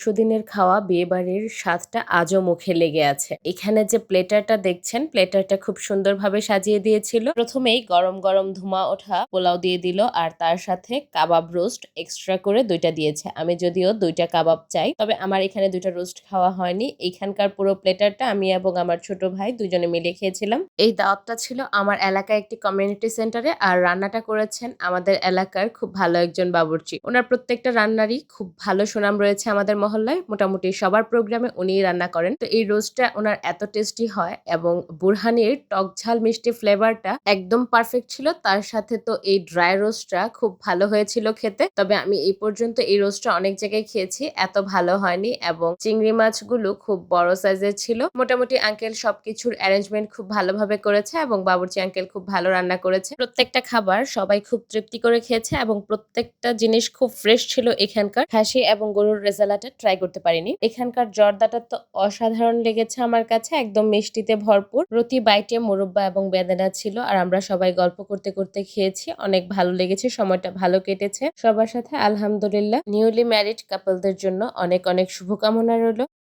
সুদিনের খাওয়া বিয়েবাড়ির স্বাদটা আজও মুখে লেগে আছে। এখানে যে প্লেটারটা দেখছেন, প্লেটারটা খুব সুন্দরভাবে সাজিয়ে দিয়েছিল। প্রথমেই গরম, গরম ধোঁয়া ওঠা পোলাও দিয়ে দিল আর তার সাথে কাবাব রোস্ট এক্সট্রা করে ২ টা দিয়েছে। আমি যদিও ২ টা কাবাব চাই। তবে আমার এখানে ২ টা রোস্ট খাওয়া হয়নি। এইখানকার পুরো প্লেটারটা আমি এবং আমার ছোট ভাই ২ জনে মিলে খেয়েছিলাম। এই দাওয়াতটা ছিল আমার এলাকায় একটি কমিউনিটি সেন্টারে আর রান্নাটা করেছেন আমাদের এলাকার খুব ভালো একজন বাবুর্চি। উনার প্রত্যেকটা রান্নারই খুব ভালো সুনাম রয়েছে আমাদের মহল্লায়। মোটামুটি সবার প্রোগ্রামে উনিই রান্না করেন। তো এই রোস্টটা উনার এত টেস্টি হয় এবং বুরহানির টক ঝাল মিষ্টি ফ্লেভারটা একদম পারফেক্ট ছিল। তার সাথে তো এই ড্রাই রোস্টটা খুব ভালো হয়েছিল খেতে। তবে আমি এই পর্যন্ত এই রোস্টটা অনেক জায়গায় খেয়েছি। এত ভালো হয়নি এবং চিংড়ি মাছগুলো খুব বড় সাইজের ছিল। মোটামুটি আঙ্কেল সবকিছুর অ্যারেঞ্জমেন্ট খুব ভালোভাবে করেছে এবং বাবুর্চি আঙ্কেল খুব ভালো রান্না করেছে। প্রত্যেকটা খাবার সবাই খুব তৃপ্তি করে খেয়েছে এবং প্রত্যেকটা জিনিস খুব ফ্রেশ ছিল এখানকার। খাসি এবং গরুর রেজালাটা ট্রাই করতে পারিনি। এখানকার জর্দাটা তো অসাধারণ লেগেছে আমার কাছে, একদম মিষ্টিতে ভরপুর। প্রতি বাইটে মোরব্বা এবং বেদানা ছিল আর আমরা সবাই গল্প করতে করতে খেয়েছি। অনেক ভালো লেগেছে, সময়টা ভালো কেটেছে সবার সাথে। আলহামদুলিল্লাহ। নিউলি ম্যারিড কাপলদের জন্য অনেক অনেক শুভকামনা রইল।